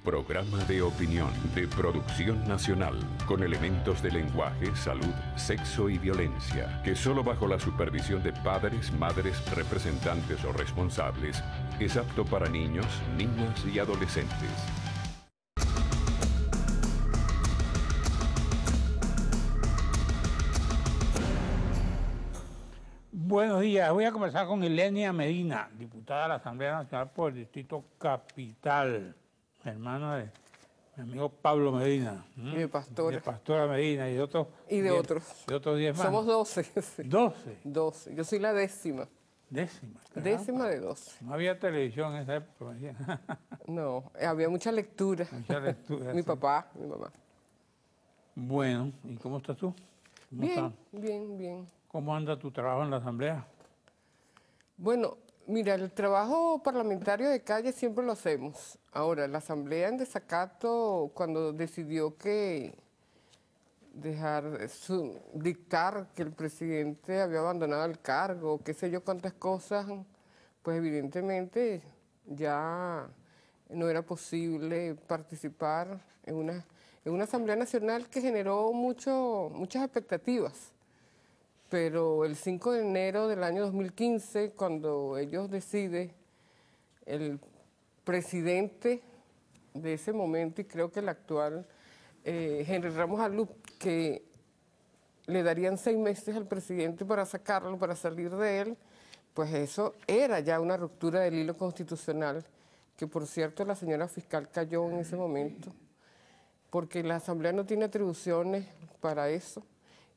Programa de opinión de producción nacional con elementos de lenguaje, salud, sexo y violencia, que solo bajo la supervisión de padres, madres, representantes o responsables es apto para niños, niñas y adolescentes. Buenos días, voy a conversar con Ilenia Medina, diputada de la Asamblea Nacional por el Distrito Capital, hermana de mi amigo Pablo Medina. Y de Pastora. De Pastora Medina y de otros. Y de otros. De otros 10 más. Somos 12. Sí. 12. 12. Yo soy la décima. Décima. Décima de 12. No había televisión en esa época. No, había mucha lectura. Mucha lectura. Mi papá, mi mamá. Bueno, ¿y cómo estás tú? Bien. ¿Cómo anda tu trabajo en la Asamblea? Bueno, mira, el trabajo parlamentario de calle siempre lo hacemos. Ahora, la Asamblea en desacato, cuando decidió que dictar que el presidente había abandonado el cargo, qué sé yo cuántas cosas, pues evidentemente ya no era posible participar en una Asamblea Nacional que generó muchas expectativas. Pero el 5 de enero del año 2015, cuando ellos deciden, el presidente de ese momento, y creo que el actual, Henry Ramos Alup, que le darían 6 meses al presidente para sacarlo, para salir de él, pues eso era ya una ruptura del hilo constitucional, que por cierto la señora fiscal cayó en ese momento, porque la Asamblea no tiene atribuciones para eso.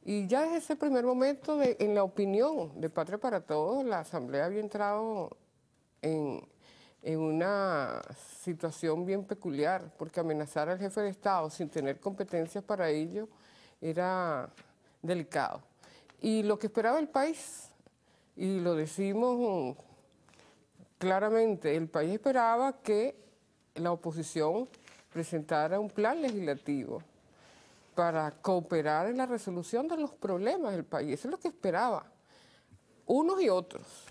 Y ya desde ese primer momento, en la opinión de Patria para Todos, la Asamblea había entrado en una situación bien peculiar, porque amenazar al jefe de Estado sin tener competencias para ello era delicado. Y lo que esperaba el país, y lo decimos claramente, el país esperaba que la oposición presentara un plan legislativo para cooperar en la resolución de los problemas del país. Eso es lo que esperaba, unos y otros.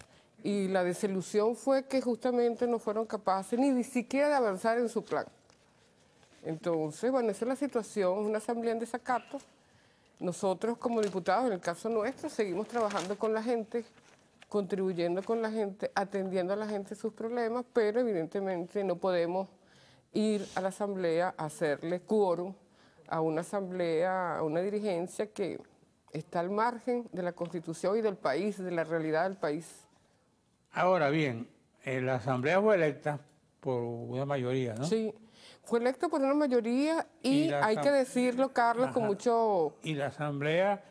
Y la desilusión fue que justamente no fueron capaces ni siquiera de avanzar en su plan. Entonces, bueno, esa es la situación, una asamblea en desacato. Nosotros como diputados, en el caso nuestro, seguimos trabajando con la gente, contribuyendo con la gente, atendiendo a la gente sus problemas, pero evidentemente no podemos ir a la asamblea a hacerle quórum a una asamblea, a una dirigencia que está al margen de la Constitución y del país, de la realidad del país. Ahora bien, la asamblea fue electa por una mayoría, ¿no? Sí, fue electa por una mayoría y hay que decirlo, Carlos, con mucho... Y la asamblea,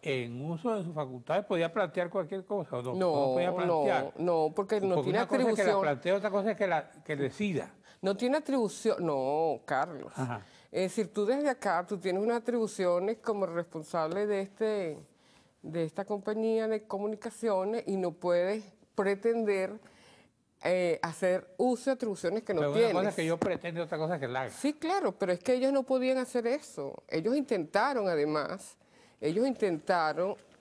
en uso de sus facultades, podía plantear cualquier cosa, ¿o no? No, podía plantear. no, porque no tiene una cosa atribución. Es que la plantee, otra cosa es que decida. No tiene atribución, no, Carlos. Ajá. Es decir, tú desde acá, tú tienes unas atribuciones como responsable de esta compañía de comunicaciones y no puedes pretender hacer uso de atribuciones que no tienes. Una cosa es que yo pretendo, otra cosa es que la haga. Sí, claro, pero es que ellos no podían hacer eso. Ellos intentaron, además,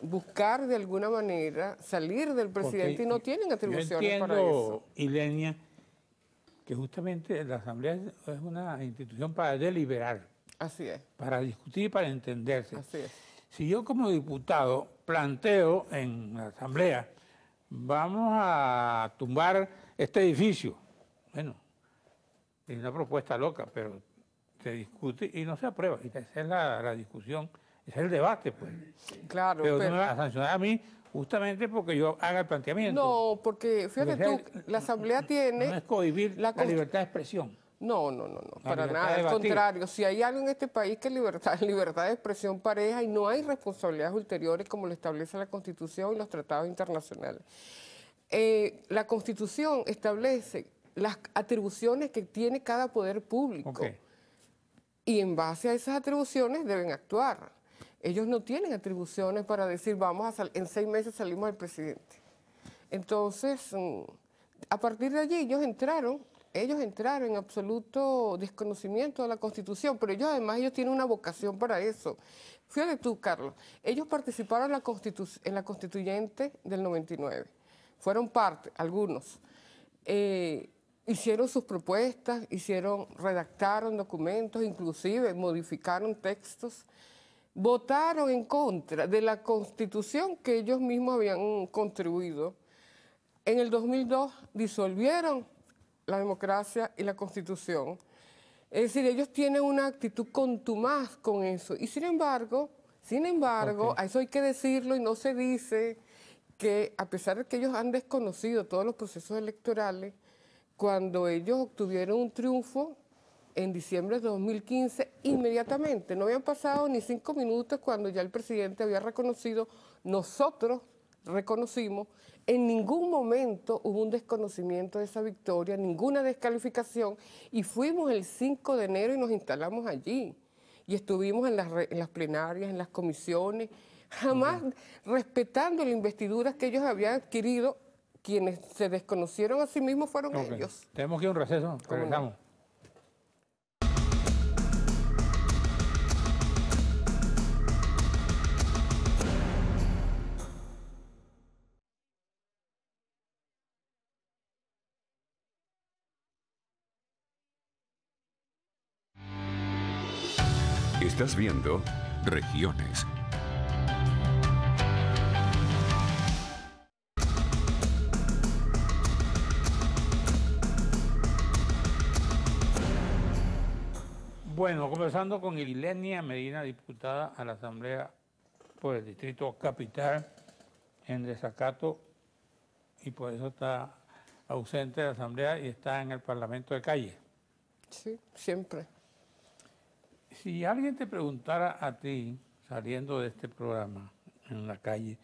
buscar de alguna manera salir del presidente. Porque y no tienen atribuciones para eso. Yo entiendo, Ilenia, que justamente la Asamblea es una institución para deliberar. Así es. Para discutir y para entenderse. Así es. Si yo como diputado planteo en la Asamblea, vamos a tumbar este edificio, bueno, es una propuesta loca, pero se discute y no se aprueba. Y esa es la discusión, ese es el debate, pues. Claro, pero no me vas a sancionar a mí justamente porque yo haga el planteamiento. No, porque fíjate tú, la Asamblea tiene... No es cohibir la libertad de expresión. No, para nada, al contrario. Si hay algo en este país que es libertad de expresión pareja y no hay responsabilidades ulteriores como lo establece la Constitución y los tratados internacionales. La Constitución establece las atribuciones que tiene cada poder público. Okay. Y en base a esas atribuciones deben actuar. Ellos no tienen atribuciones para decir, en 6 meses salimos del presidente. Entonces, a partir de allí ellos entraron en absoluto desconocimiento de la Constitución, pero ellos tienen una vocación para eso. Fíjate tú, Carlos, ellos participaron en la constituyente del 99, fueron parte, algunos. hicieron sus propuestas, redactaron documentos, inclusive modificaron textos, votaron en contra de la Constitución que ellos mismos habían contribuido. En el 2002 disolvieron la democracia y la Constitución. Es decir, ellos tienen una actitud contumaz con eso. Y sin embargo, a eso hay que decirlo y no se dice que a pesar de que ellos han desconocido todos los procesos electorales, cuando ellos obtuvieron un triunfo en diciembre de 2015, inmediatamente, no habían pasado ni 5 minutos cuando ya el presidente había reconocido, nosotros reconocimos, en ningún momento hubo un desconocimiento de esa victoria, ninguna descalificación, y fuimos el 5 de enero y nos instalamos allí. Y estuvimos en las plenarias, en las comisiones, jamás respetando las investiduras que ellos habían adquirido. Quienes se desconocieron a sí mismos fueron ellos. Tenemos que ir a un receso, regresamos. Estás viendo Regiones. Bueno, conversando con Ilenia Medina, diputada a la Asamblea por el Distrito Capital, en desacato, y por eso está ausente de la Asamblea y está en el Parlamento de calle. Sí, siempre. Si alguien te preguntara a ti, saliendo de este programa en la calle,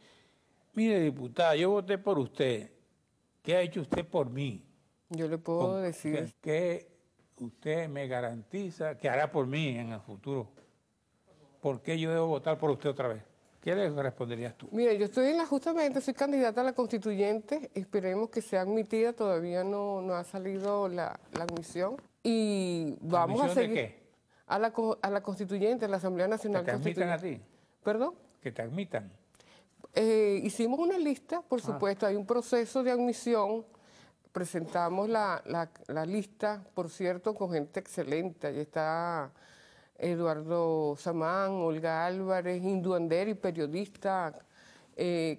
mire, diputada, yo voté por usted, ¿qué ha hecho usted por mí? Yo le puedo decir... ¿Qué usted me garantiza que hará por mí en el futuro? ¿Por qué yo debo votar por usted otra vez? ¿Qué le responderías tú? Mire, yo estoy justamente soy candidata a la constituyente, esperemos que sea admitida, todavía no ha salido la admisión. Y vamos a seguir... ¿De qué? A la constituyente, a la Asamblea Nacional Constituyente. ¿Que te Constituyente. admitan a ti? ¿Perdón? Que te admitan. Hicimos una lista, por supuesto, hay un proceso de admisión, presentamos la lista, por cierto, con gente excelente, ahí está Eduardo Samán, Olga Álvarez, Indu Anderi, periodista,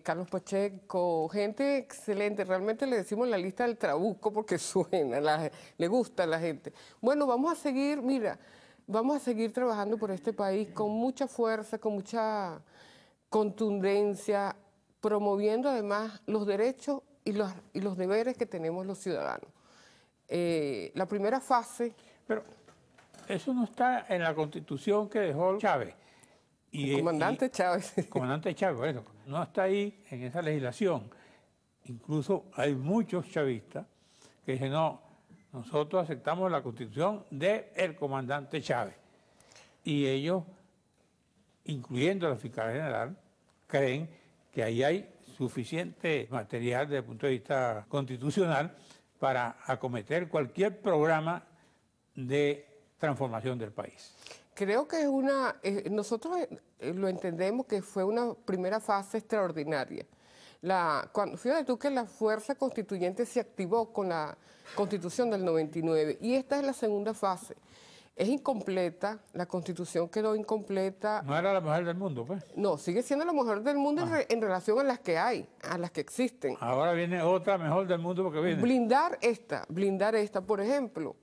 Carlos Pacheco, gente excelente, realmente le decimos la lista del trabuco porque suena, le gusta a la gente. Bueno, vamos a seguir, mira, vamos a seguir trabajando por este país con mucha fuerza, con mucha contundencia, promoviendo además los derechos y los deberes que tenemos los ciudadanos. La primera fase... Pero eso no está en la Constitución que dejó Chávez. El comandante Chávez. Comandante Chávez, eso. No está ahí en esa legislación. Incluso hay muchos chavistas que dicen, no, nosotros aceptamos la Constitución del comandante Chávez. Y ellos, incluyendo la fiscal general, creen que ahí hay suficiente material desde el punto de vista constitucional para acometer cualquier programa de transformación del país. Creo que es nosotros lo entendemos que fue una primera fase extraordinaria. Fíjate tú que la fuerza constituyente se activó con la Constitución del 99 y esta es la segunda fase. Es incompleta, la Constitución quedó incompleta. ¿No era la mejor del mundo, pues? No, sigue siendo la mejor del mundo en relación a las que hay, a las que existen. Ahora viene otra mejor del mundo porque viene. Blindar esta, por ejemplo.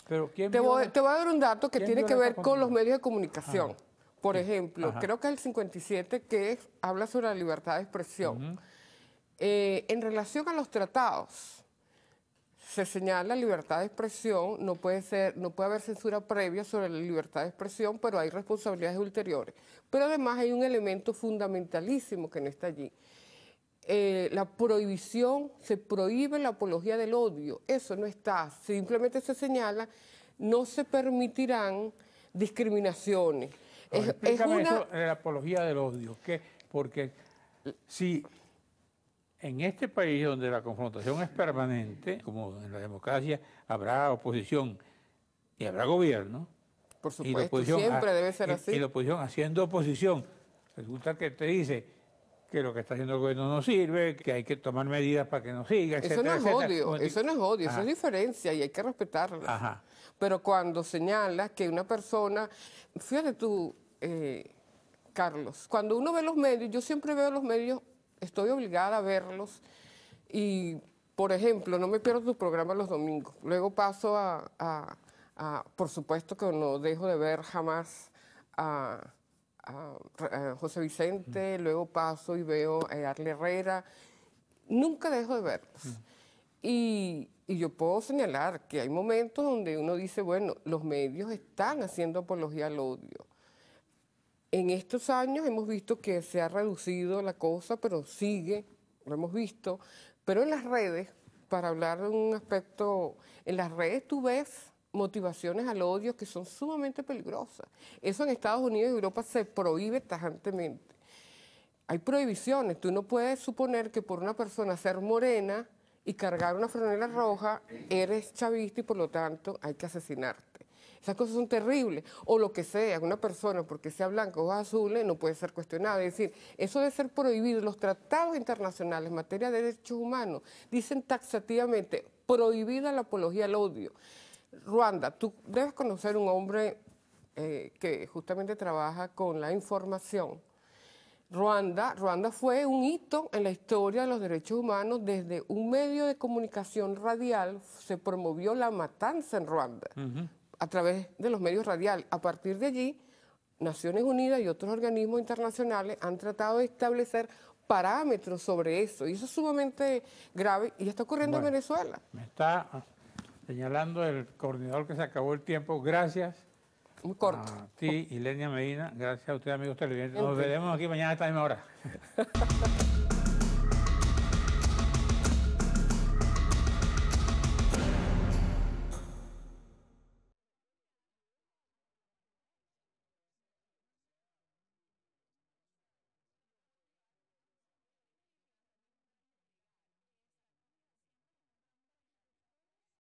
Pero ¿quién te voy a dar un dato que tiene que ver con los medios de comunicación. Por ejemplo, creo que es el 57 que habla sobre la libertad de expresión. En relación a los tratados, se señala libertad de expresión, no puede haber censura previa sobre la libertad de expresión, pero hay responsabilidades ulteriores. Pero además hay un elemento fundamentalísimo que no está allí. La prohibición, se prohíbe la apología del odio, eso no está, simplemente se señala, no se permitirán discriminaciones. Explícame eso de la apología del odio, porque si en este país donde la confrontación es permanente, como en la democracia, habrá oposición y habrá gobierno. Por supuesto, siempre debe ser así. Y la oposición haciendo oposición, resulta que te dice que lo que está haciendo el gobierno no sirve, que hay que tomar medidas para que no siga, Eso etcétera, no es etcétera. odio, eso no es odio, eso es diferencia y hay que respetarla. Ajá. Pero cuando señalas que una persona, fíjate tú, Carlos, cuando uno ve los medios, yo siempre veo los medios, estoy obligada a verlos y, por ejemplo, no me pierdo tu programa los domingos. Luego paso por supuesto que no dejo de ver jamás a José Vicente, luego paso y veo a Arle Herrera, nunca dejo de verlos. Y yo puedo señalar que hay momentos donde uno dice, bueno, los medios están haciendo apología al odio. En estos años hemos visto que se ha reducido la cosa, pero sigue, lo hemos visto. Pero en las redes, para hablar de un aspecto, en las redes tú ves motivaciones al odio que son sumamente peligrosas. Eso en Estados Unidos y Europa se prohíbe tajantemente. Hay prohibiciones. Tú no puedes suponer que por una persona ser morena y cargar una franela roja, eres chavista y por lo tanto hay que asesinarte. Esas cosas son terribles. O lo que sea, una persona porque sea blanca o ojos azules no puede ser cuestionada. Es decir, eso debe ser prohibido. Los tratados internacionales en materia de derechos humanos dicen taxativamente prohibida la apología al odio. Ruanda, tú debes conocer un hombre que justamente trabaja con la información. Ruanda fue un hito en la historia de los derechos humanos. Desde un medio de comunicación radial se promovió la matanza en Ruanda a través de los medios radiales. A partir de allí, Naciones Unidas y otros organismos internacionales han tratado de establecer parámetros sobre eso. Y eso es sumamente grave y está ocurriendo en Venezuela. Me está señalando el coordinador que se acabó el tiempo. Gracias. Muy corto. A ti, Ilenia Medina. Gracias a ustedes, amigos televidentes. Nos veremos aquí mañana a esta misma hora.